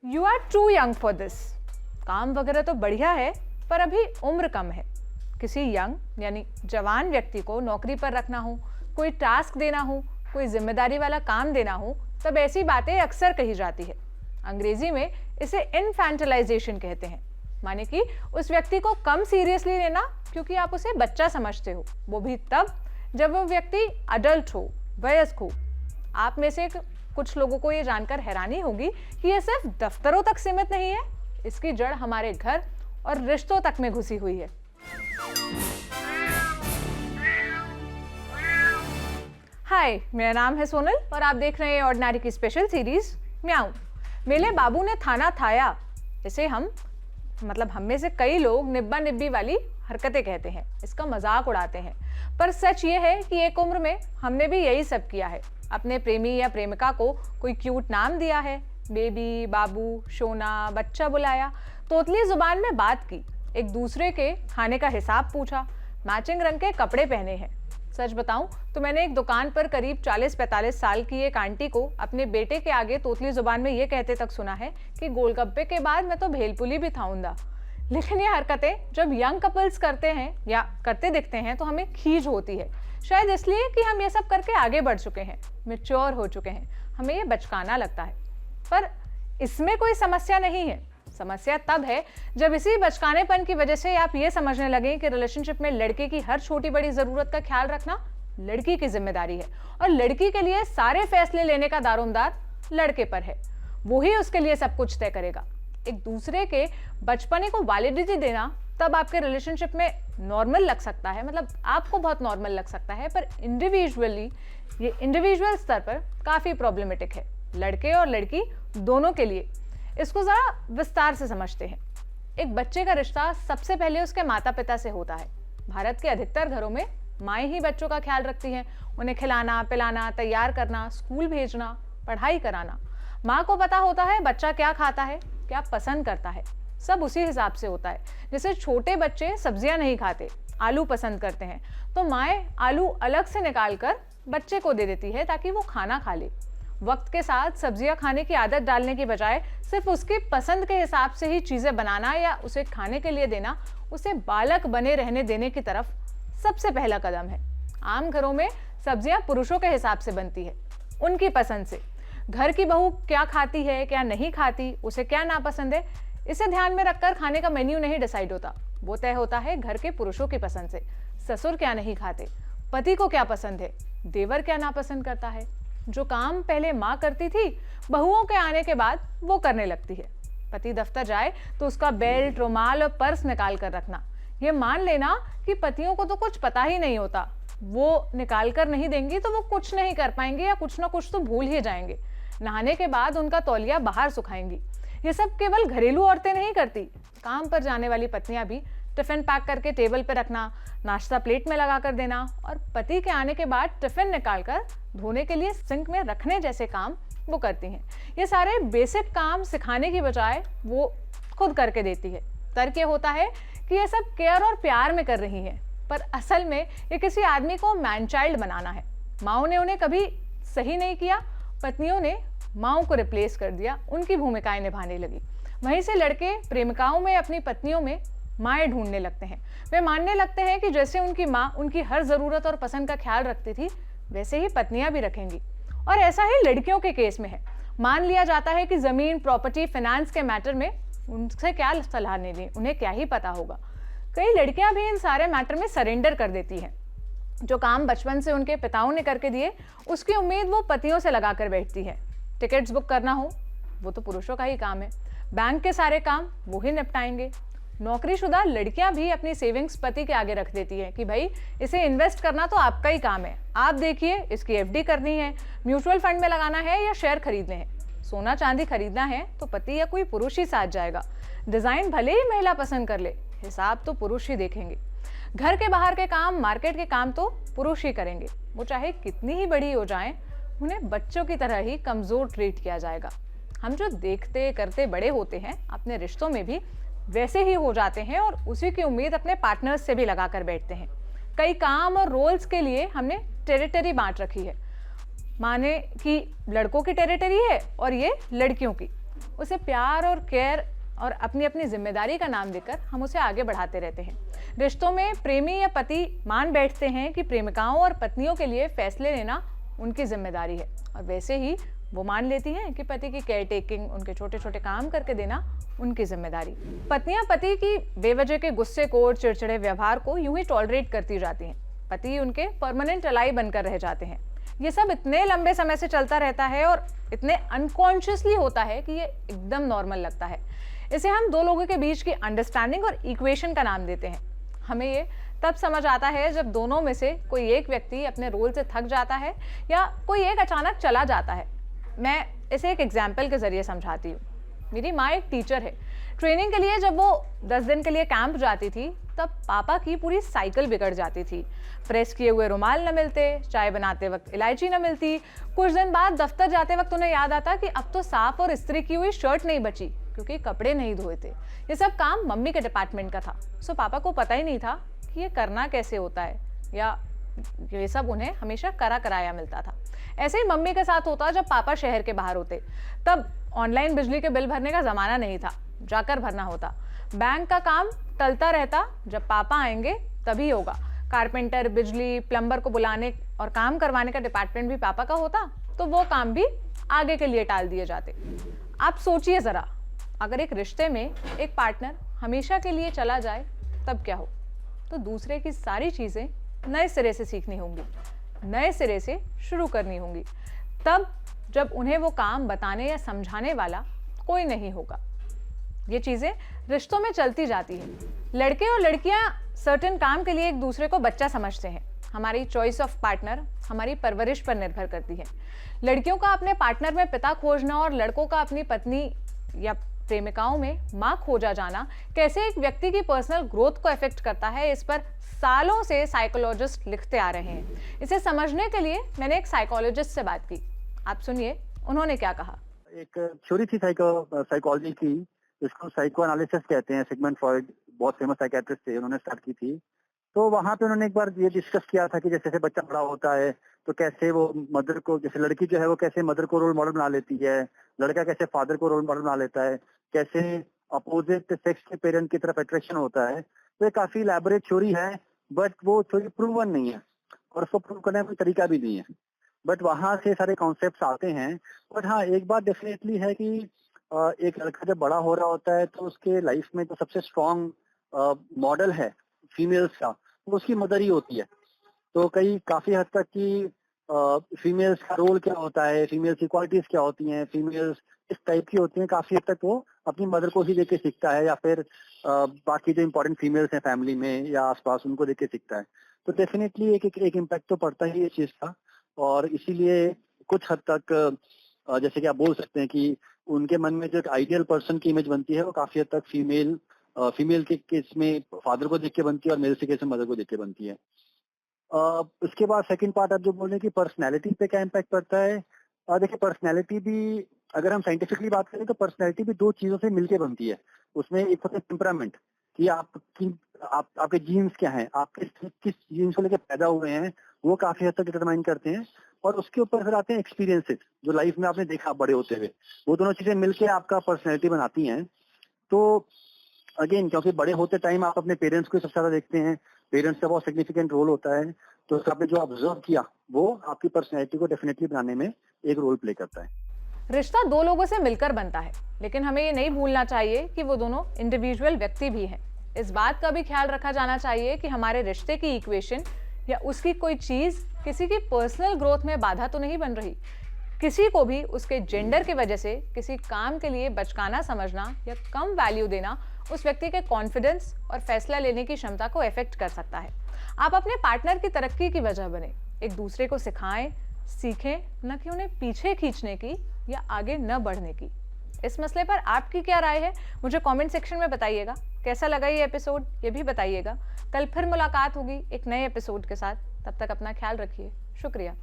You are too young for this. काम वगैरह तो बढ़िया है, पर अभी उम्र कम है। किसी यंग यानी जवान व्यक्ति को नौकरी पर रखना हो, कोई टास्क देना हो, कोई जिम्मेदारी वाला काम देना हो, तब ऐसी बातें अक्सर कही जाती है। अंग्रेजी में इसे इनफैंटिलाइजेशन कहते हैं, माने कि उस व्यक्ति को कम सीरियसली लेना क्योंकि आप उसे बच्चा समझते हो, वो भी तब जब वो व्यक्ति अडल्ट हो, वयस्क हो। आप में से कुछ लोगों को ये जानकर हैरानी होगी कि ये सिर्फ दफ्तरों तक सीमित नहीं है, इसकी जड़ हमारे घर और रिश्तों तक में घुसी हुई है। हाय, मेरा नाम है सोनल और आप देख रहे हैं ऑर्डिनरी की स्पेशल सीरीज म्याऊं। मेरे बाबू ने थाना थाया, इसे हम में से कई लोग निब्बा निब्बी वाली हरकतें कहते हैं, इसका मजाक उड़ाते हैं। पर सच ये है कि एक उम्र में हमने भी यही सब किया है। अपने प्रेमी या प्रेमिका को कोई क्यूट नाम दिया है, बेबी, बाबू, सोना, बच्चा बुलाया, तोतली जुबान में बात की, एक दूसरे के खाने का हिसाब पूछा, मैचिंग रंग के कपड़े पहने हैं। सच बताऊं तो मैंने एक दुकान पर करीब 40-45 साल की एक आंटी को अपने बेटे के आगे तोतली जुबान में ये कहते तक सुना है कि गोलगप्पे के बाद मैं तो भेलपुली भी खाऊंगा। लेकिन ये हरकतें जब यंग कपल्स करते हैं या करते दिखते हैं तो हमें खीज होती है, शायद इसलिए कि हम ये सब करके आगे बढ़ चुके हैं, मैच्योर हो चुके हैं, हमें ये बचकाना लगता है। पर इसमें कोई समस्या नहीं है। समस्या तब है जब इसी बचकानेपन की वजह से आप ये समझने लगे कि रिलेशनशिप में लड़के की हर छोटी बड़ी जरूरत का ख्याल रखना लड़की की जिम्मेदारी है और लड़की के लिए सारे फैसले लेने का दारोमदार लड़के पर है। वो ही उसके लिए सब कुछ तय करेगा। एक दूसरे के बचपने को वैलिडिटी देना तब आपके रिलेशनशिप में नॉर्मल लग सकता है, आपको बहुत नॉर्मल लग सकता है, पर ये इंडिविजुअल स्तर पर काफी प्रॉब्लमेटिक है, लड़के और लड़की दोनों के लिए। इसको जरा विस्तार से समझते हैं। एक बच्चे का रिश्ता सबसे पहले उसके माता पिता से होता है। भारत के अधिकतर घरों में माएँ ही बच्चों का ख्याल रखती हैं, उन्हें खिलाना पिलाना, तैयार करना, स्कूल भेजना, पढ़ाई कराना। माँ को पता होता है बच्चा क्या खाता है, क्या पसंद करता है, सब उसी हिसाब से होता है। जैसे छोटे बच्चे सब्जियां नहीं खाते, आलू पसंद करते हैं, तो माएँ आलू अलग से निकाल कर बच्चे को दे देती है ताकि वो खाना खा ले। वक्त के साथ सब्जियां खाने की आदत डालने की बजाय सिर्फ उसकी पसंद के हिसाब से ही चीजें बनाना या उसे खाने के लिए देना उसे बालक बने रहने देने की तरफ सबसे पहला कदम है। आम घरों में सब्जियां पुरुषों के हिसाब से बनती है, उनकी पसंद से। घर की बहू क्या खाती है क्या नहीं खाती, उसे क्या नापसंद है, इसे ध्यान में रखकर खाने का मेन्यू नहीं डिसाइड होता, वो तय होता है घर के पुरुषों की पसंद से। ससुर क्या नहीं खाते, पति को क्या पसंद है, देवर क्या नापसंद करता है। जो काम पहले माँ करती थी, बहुओं के आने के बाद वो करने लगती है। पति दफ्तर जाए तो उसका बेल्ट, रुमाल और पर्स निकाल कर रखना। ये मान लेना कि पतियों को तो कुछ पता ही नहीं होता, वो निकाल कर नहीं देंगी तो वो कुछ नहीं कर पाएंगे या कुछ ना कुछ तो भूल ही जाएंगे। नहाने के बाद उनका तौलिया बाहर सुखाएंगी। ये सब केवल घरेलू औरतें नहीं करती, काम पर जाने वाली पत्नियां भी टिफिन पैक करके टेबल पर रखना, नाश्ता प्लेट में लगा कर देना और पति के आने के बाद टिफिन निकालकर धोने के लिए सिंक में रखने जैसे काम वो करती हैं। ये सारे बेसिक काम सिखाने की बजाय वो खुद करके देती है। तर्क ये होता है कि ये सब केयर और प्यार में कर रही हैं, पर असल में ये किसी आदमी को मैन चाइल्ड बनाना है। माओ ने उन्हें कभी सही नहीं किया, पत्नियों ने माओ को रिप्लेस कर दिया, उनकी भूमिकाएं निभाने लगी। वहीं से लड़के प्रेमिकाओं में अपनी पत्नियों में माएँ ढूंढने लगते हैं। वे मानने लगते हैं कि जैसे उनकी माँ उनकी हर जरूरत और पसंद का ख्याल रखती थी, वैसे ही पत्नियां भी रखेंगी। और ऐसा ही लड़कियों के केस में है। मान लिया जाता है कि जमीन, प्रॉपर्टी, फाइनेंस के मैटर में उनसे क्या सलाह लेनी, उन्हें क्या ही पता होगा। कई लड़कियां भी इन सारे मैटर में सरेंडर कर देती हैं। जो काम बचपन से उनके पिताओं ने करके दिए, उसकी उम्मीद वो पतियों से लगा कर बैठती है। टिकट्स बुक करना हो, वो तो पुरुषों का ही काम है। बैंक के सारे काम वो ही निपटाएंगे। नौकरीशुदा लड़कियां भी अपनी सेविंग्स पति के आगे रख देती हैं कि भाई इसे इन्वेस्ट करना तो आपका ही काम है, आप देखिए, इसकी एफडी करनी है, म्यूचुअल फंड में लगाना है या शेयर खरीदने हैं, सोना चांदी खरीदना है तो पति या कोई पुरुष ही साथ जाएगा। डिजाइन भले ही महिला पसंद कर ले, हिसाब तो पुरुष ही देखेंगे। घर के बाहर के काम, मार्केट के काम तो पुरुष ही करेंगे। वो चाहे कितनी ही बड़ी हो जाएं, उन्हें बच्चों की तरह ही कमजोर ट्रीट किया जाएगा। हम जो देखते करते बड़े होते हैं, अपने रिश्तों में भी वैसे ही हो जाते हैं और उसी की उम्मीद अपने पार्टनर्स से भी लगा कर बैठते हैं। कई काम और रोल्स के लिए हमने टेरिटरी बांट रखी है, माने कि लड़कों की टेरिटरी है और ये लड़कियों की। उसे प्यार और केयर और अपनी अपनी जिम्मेदारी का नाम देकर हम उसे आगे बढ़ाते रहते हैं। रिश्तों में प्रेमी या पति मान बैठते हैं कि प्रेमिकाओं और पत्नियों के लिए फैसले लेना उनकी जिम्मेदारी है, और वैसे ही वो मान लेती हैं कि पति की केयर टेकिंग, उनके छोटे छोटे काम करके देना उनकी जिम्मेदारी। पत्नियां पति की बेवजह के गुस्से को और चिड़चिड़े व्यवहार को यूं ही टॉलरेट करती जाती हैं। पति उनके परमानेंट अलाई बनकर रह जाते हैं। ये सब इतने लंबे समय से चलता रहता है और इतने अनकॉन्शियसली होता है कि ये एकदम नॉर्मल लगता है। इसे हम दो लोगों के बीच की अंडरस्टैंडिंग और इक्वेशन का नाम देते हैं। हमें ये तब समझ आता है जब दोनों में से कोई एक व्यक्ति अपने रोल से थक जाता है या कोई एक अचानक चला जाता है। मैं इसे एक एग्जाम्पल के जरिए समझाती हूँ। मेरी माँ एक टीचर है। ट्रेनिंग के लिए जब वो 10 दिन के लिए कैंप जाती थी तब पापा की पूरी साइकिल बिगड़ जाती थी। प्रेस किए हुए रुमाल न मिलते, चाय बनाते वक्त इलायची न मिलती। कुछ दिन बाद दफ्तर जाते वक्त उन्हें याद आता कि अब तो साफ और इस्त्री की हुई शर्ट नहीं बची क्योंकि कपड़े नहीं धोए थे। ये सब काम मम्मी के डिपार्टमेंट का था। सो पापा को पता ही नहीं था कि ये करना कैसे होता है, या ये सब उन्हें हमेशा करा कराया मिलता था। ऐसे ही मम्मी के साथ होता जब पापा शहर के बाहर होते। तब ऑनलाइन बिजली के बिल भरने का जमाना नहीं था, जाकर भरना होता। बैंक का काम टलता रहता, जब पापा आएंगे तभी होगा। कारपेंटर, बिजली, प्लम्बर को बुलाने और काम करवाने का डिपार्टमेंट भी पापा का होता, तो वो काम भी आगे के लिए टाल दिए जाते। आप सोचिए जरा, अगर एक रिश्ते में एक पार्टनर हमेशा के लिए चला जाए तब क्या हो? तो दूसरे की सारी चीजें नए सिरे से सीखनी होंगी, नए सिरे से शुरू करनी होंगी, तब जब उन्हें वो काम बताने या समझाने वाला कोई नहीं होगा। ये चीजें रिश्तों में चलती जाती हैं। लड़के और लड़कियां सर्टेन काम के लिए एक दूसरे को बच्चा समझते हैं। हमारी चॉइस ऑफ पार्टनर हमारी परवरिश पर निर्भर करती है। लड़कियों का अपने पार्टनर में पिता खोजना और लड़कों का अपनी पत्नी या प्रेमिकाओं में माँ खोजा जाना कैसे एक व्यक्ति की पर्सनल ग्रोथ को इफेक्ट करता है, इस पर सालों से साइकोलॉजिस्ट लिखते आ रहे हैं। इसे समझने के लिए मैंने एक साइकोलॉजिस्ट से बात की। आप सुनिए उन्होंने क्या कहा। एक थ्योरी थी साइकोलॉजी की, जिसको साइको एनालिसिस कहते हैं। सिगमंड फ्रॉइड बहुत फेमस साइकियाट्रिस्ट थे, उन्होंने स्टार्ट की थी। तो वहां पे उन्होंने एक बार ये डिस्कस किया था कि जैसे बच्चा बड़ा होता है तो कैसे वो मदर को, जैसे लड़की जो है वो कैसे मदर को रोल मॉडल बना लेती है, लड़का कैसे फादर को रोल मॉडल बना लेता है, कैसे अपोजिट सेक्स के पेरेंट की तरफ अट्रैक्शन होता है। तो ये काफी इलैबोरेट थ्योरी है, बट वो थ्योरी प्रूवन नहीं है और उसको प्रूव करने का कोई तरीका भी नहीं है। बट वहां से सारे कॉन्सेप्ट्स आते हैं। बट हाँ, एक बात डेफिनेटली है कि एक लड़का जब बड़ा हो रहा होता है तो उसके लाइफ में जो सबसे स्ट्रॉन्ग मॉडल है फीमेल्स का, वो उसकी मदर ही होती है। तो काफी हद तक की फीमेल्स का रोल क्या होता है, फीमेल्स की क्वालिटीज क्या होती हैं, फीमेल्स इस टाइप की होती हैं, काफी हद तक वो अपनी मदर को ही देख के सीखता है, या फिर बाकी जो इम्पोर्टेंट फीमेल्स हैं फैमिली में या आसपास, उनको देख के सीखता है। तो डेफिनेटली एक इम्पैक्ट तो पड़ता ही है इस चीज का। और इसीलिए कुछ हद तक जैसे कि आप बोल सकते हैं कि उनके मन में जो एक आइडियल पर्सन की इमेज बनती है वो काफी हद तक फीमेल के केस में फादर को देख के बनती है और मेल के केस में मदर को देख के बनती है। उसके बाद सेकंड पार्ट आप जो बोल रहे हैं कि पर्सनैलिटी पे क्या इम्पैक्ट पड़ता है। देखिए, पर्सनैलिटी भी अगर हम साइंटिफिकली बात करें तो पर्सनैलिटी भी दो चीजों से मिलके बनती है। उसमें एक होता है टेम्परामेंट, कि आपके जीन्स क्या हैं, आप किस जीन्स को लेकर पैदा हुए हैं, वो काफी हद तक डिटरमाइन करते हैं। और उसके ऊपर फिर आते हैं एक्सपीरियंसेस, जो लाइफ में आपने देखा बड़े होते हुए, वो दोनों चीजें मिलके आपका पर्सनैलिटी बनाती हैं। तो अगेन, क्योंकि बड़े होते टाइम आप अपने पेरेंट्स को सबसे ज्यादा देखते हैं, पेरेंट्स का बहुत सिग्निफिकेंट रोल होता है, तो आपने जो ऑब्जर्व किया वो आपकी पर्सनैलिटी को डेफिनेटली बनाने में एक रोल प्ले करता है। रिश्ता दो लोगों से मिलकर बनता है, लेकिन हमें ये नहीं भूलना चाहिए कि वो दोनों इंडिविजुअल व्यक्ति भी हैं। इस बात का भी ख्याल रखा जाना चाहिए कि हमारे रिश्ते की इक्वेशन या उसकी कोई चीज किसी की पर्सनल ग्रोथ में बाधा तो नहीं बन रही। किसी को भी उसके जेंडर की वजह से किसी काम के लिए बचकाना समझना या कम वैल्यू देना उस व्यक्ति के कॉन्फिडेंस और फैसला लेने की क्षमता को इफेक्ट कर सकता है। आप अपने पार्टनर की तरक्की की वजह बने, एक दूसरे को सिखाएं, सीखें, न कि उन्हें पीछे खींचने की या आगे न बढ़ने की। इस मसले पर आपकी क्या राय है, मुझे कमेंट सेक्शन में बताइएगा। कैसा लगा ये एपिसोड, ये भी बताइएगा। कल फिर मुलाकात होगी एक नए एपिसोड के साथ। तब तक अपना ख्याल रखिए। शुक्रिया।